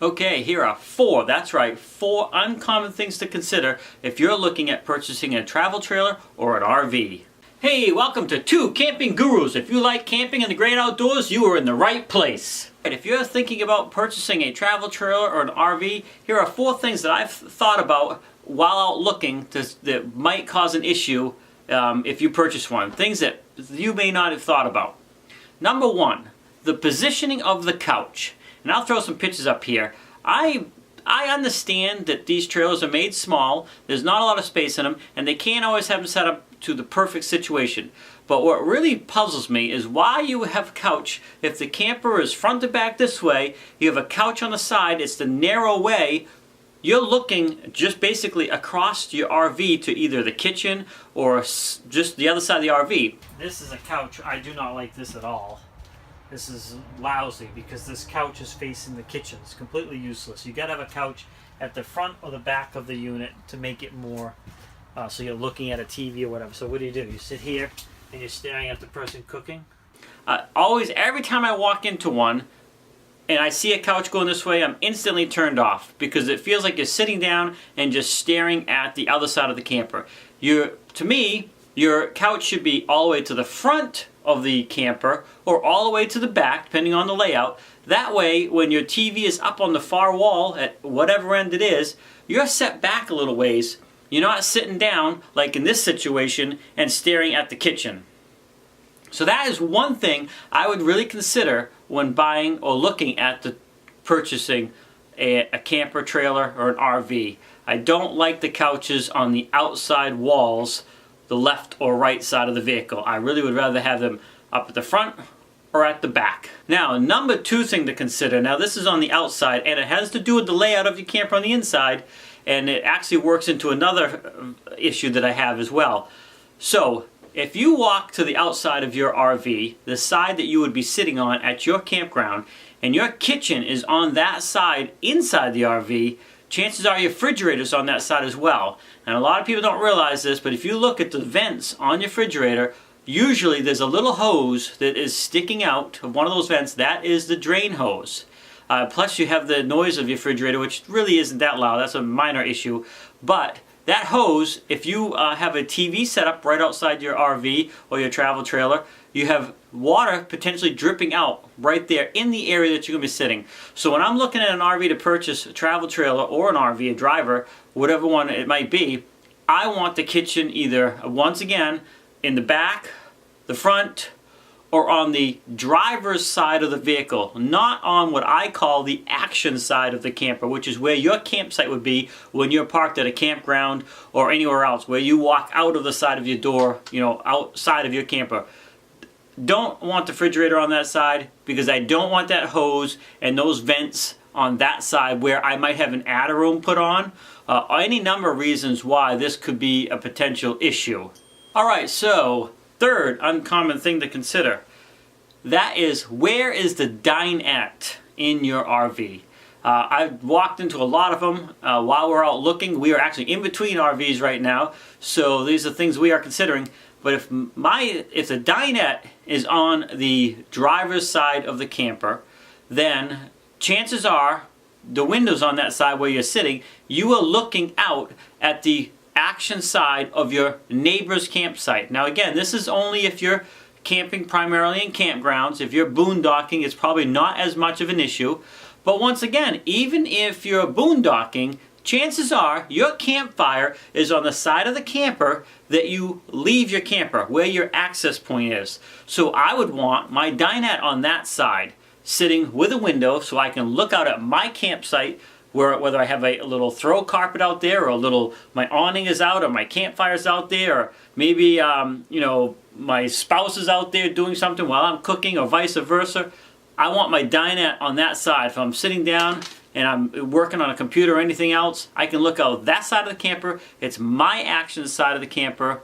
Okay, here are four, that's right, four uncommon things to consider if you're looking at purchasing a travel trailer or an RV. Hey, welcome to Two Camping Gurus. If you like camping in the great outdoors, you are in the right place. If you're thinking about purchasing a travel trailer or an RV, here are four things that I've thought about while out looking that might cause an issue if you purchase one. Things that you may not have thought about. Number one, the positioning of the couch. And I'll throw some pictures up here. I understand that these trailers are made small, there's not a lot of space in them, and they can't always have them set up to the perfect situation. But what really puzzles me is why you have a couch. If the camper is front to back this way, you have a couch on the side, it's the narrow way, you're looking just basically across your RV to either the kitchen or just the other side of the RV. This is a couch, I do not like this at all. This is lousy because this couch is facing the kitchen. It's completely useless. You gotta have a couch at the front or the back of the unit to make it more so you're looking at a TV or whatever. So what do? You sit here and you're staring at the person cooking. Every time I walk into one and I see a couch going this way, I'm instantly turned off because it feels like you're sitting down and just staring at the other side of the camper. To me, your couch should be all the way to the front of the camper or all the way to the back, depending on the layout. That way, when your TV is up on the far wall at whatever end it is, you're set back a little ways. You're not sitting down, like in this situation, and staring at the kitchen. So that is one thing I would really consider when buying or looking at purchasing a camper trailer or an RV. I don't like the couches on the outside walls, the left or right side of the vehicle. I really would rather have them up at the front or at the back. Now, number two thing to consider, now this is on the outside and it has to do with the layout of your camper on the inside, and it actually works into another issue that I have as well. So, if you walk to the outside of your RV, the side that you would be sitting on at your campground, and your kitchen is on that side inside the RV, chances are your refrigerator's on that side as well. And a lot of people don't realize this, but if you look at the vents on your refrigerator, usually there's a little hose that is sticking out of one of those vents. That is the drain hose. Plus you have the noise of your refrigerator, which really isn't that loud. That's a minor issue. But that hose, if you have a TV set up right outside your RV or your travel trailer, you have water potentially dripping out right there in the area that you're going to be sitting. So when I'm looking at an RV to purchase a travel trailer or an RV, a driver, whatever one it might be, I want the kitchen either, once again, in the back, the front, or on the driver's side of the vehicle, not on what I call the action side of the camper, which is where your campsite would be when you're parked at a campground or anywhere else, where you walk out of the side of your door, outside of your camper. Don't want the refrigerator on that side because I don't want that hose and those vents on that side where I might have an adder room put on. Any number of reasons why this could be a potential issue. Alright, so third uncommon thing to consider. That is, where is the dinette in your RV? I've walked into a lot of them while we're out looking. We are actually in between RVs right now, so these are things we are considering. But if the dinette is on the driver's side of the camper, then chances are the windows on that side where you're sitting, you are looking out at the action side of your neighbor's campsite. Now again, this is only if you're camping primarily in campgrounds. If you're boondocking, it's probably not as much of an issue. But once again, even if you're boondocking, chances are your campfire is on the side of the camper that you leave your camper, where your access point is. So I would want my dinette on that side, sitting with a window so I can look out at my campsite, whether I have a little throw carpet out there, or my awning is out, or my campfire's out there, or maybe my spouse is out there doing something while I'm cooking, or vice versa. I want my dinette on that side. If I'm sitting down and I'm working on a computer or anything else, I can look out that side of the camper. It's my action side of the camper,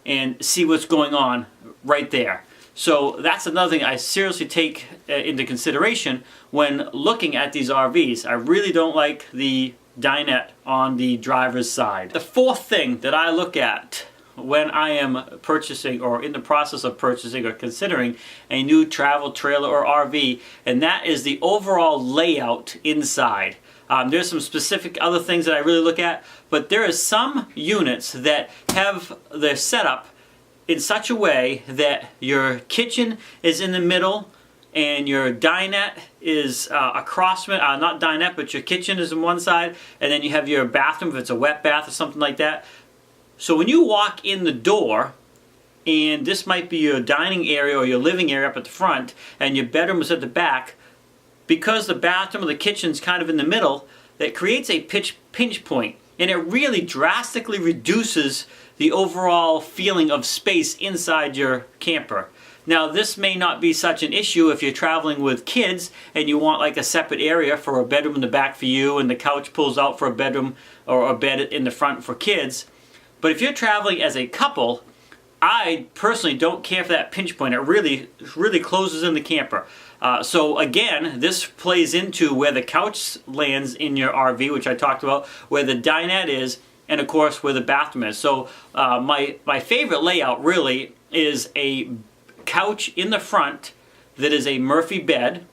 and see what's going on right there. So that's another thing I seriously take into consideration when looking at these RVs. I really don't like the dinette on the driver's side. The fourth thing that I look at when I am purchasing or in the process of purchasing or considering a new travel trailer or RV, and that is the overall layout inside. There's some specific other things that I really look at, but there are some units that have their setup in such a way that your kitchen is in the middle and your dinette is across, not dinette, but your kitchen is on one side, and then you have your bathroom if it's a wet bath or something like that. So when you walk in the door, and this might be your dining area or your living area up at the front, and your bedroom is at the back, because the bathroom or the kitchen's kind of in the middle, that creates a pinch point, and it really drastically reduces the overall feeling of space inside your camper. Now, this may not be such an issue if you're traveling with kids and you want like a separate area for a bedroom in the back for you and the couch pulls out for a bedroom or a bed in the front for kids. But if you're traveling as a couple, I personally don't care for that pinch point. It really closes in the camper. So again, this plays into where the couch lands in your RV, which I talked about, where the dinette is, and of course where the bathroom is. So my favorite layout really is a couch in the front that is a Murphy bed,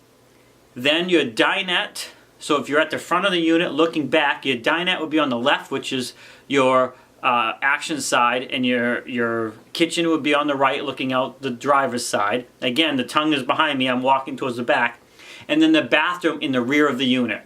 then your dinette. So if you're at the front of the unit looking back, your dinette would be on the left, which is your action side, and your kitchen would be on the right looking out the driver's side. Again, the tongue is behind me, I'm walking towards the back. And then the bathroom in the rear of the unit.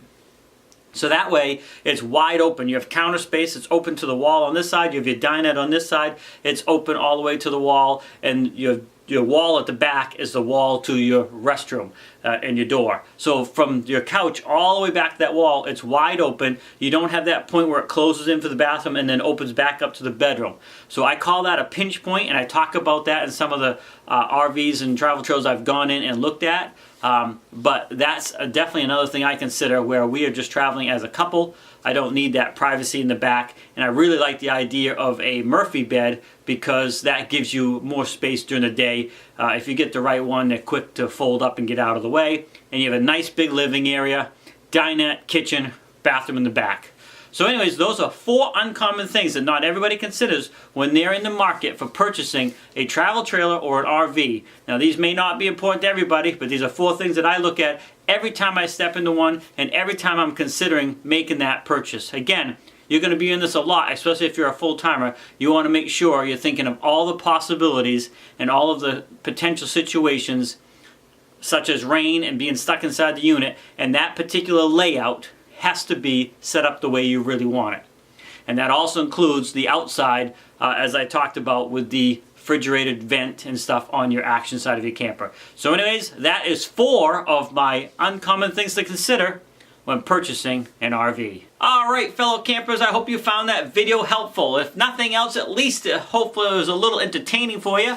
So that way it's wide open. You have counter space, it's open to the wall on this side, you have your dinette on this side, it's open all the way to the wall, and your wall at the back is the wall to your restroom and your door. So from your couch all the way back to that wall, it's wide open. You don't have that point where it closes in for the bathroom and then opens back up to the bedroom. So I call that a pinch point, and I talk about that in some of the RVs and travel trailers I've gone in and looked at. But that's definitely another thing I consider where we are just traveling as a couple. I don't need that privacy in the back, and I really like the idea of a Murphy bed because that gives you more space during the day. If you get the right one, they're quick to fold up and get out of the way, and you have a nice big living area, dinette, kitchen, bathroom in the back. So anyways, those are 4 uncommon things that not everybody considers when they're in the market for purchasing a travel trailer or an RV. Now these may not be important to everybody, but these are 4 things that I look at every time I step into one and every time I'm considering making that purchase. Again, you're going to be in this a lot, especially if you're a full-timer. You want to make sure you're thinking of all the possibilities and all of the potential situations, such as rain and being stuck inside the unit, and that particular layout has to be set up the way you really want it. And that also includes the outside, as I talked about with the refrigerated vent and stuff on your action side of your camper. So anyways, that is 4 of my uncommon things to consider when purchasing an RV. Alright fellow campers, I hope you found that video helpful. If nothing else, at least hopefully it was a little entertaining for you.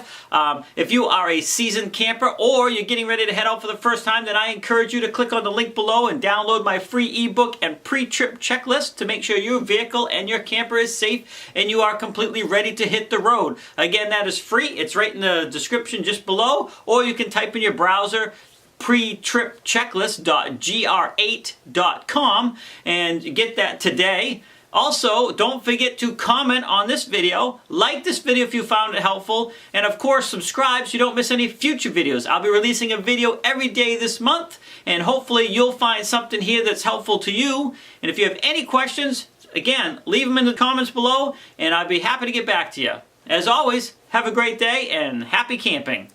If you are a seasoned camper or you're getting ready to head out for the first time, then I encourage you to click on the link below and download my free ebook and pre-trip checklist to make sure your vehicle and your camper is safe and you are completely ready to hit the road. Again, that is free. It's right in the description just below, or you can type in your browser pretripchecklist.gr8.com and get that today. Also, don't forget to comment on this video, like this video if you found it helpful, and of course subscribe so you don't miss any future videos. I'll be releasing a video every day this month, and hopefully you'll find something here that's helpful to you. And if you have any questions, again, leave them in the comments below and I'd be happy to get back to you. As always, have a great day and happy camping.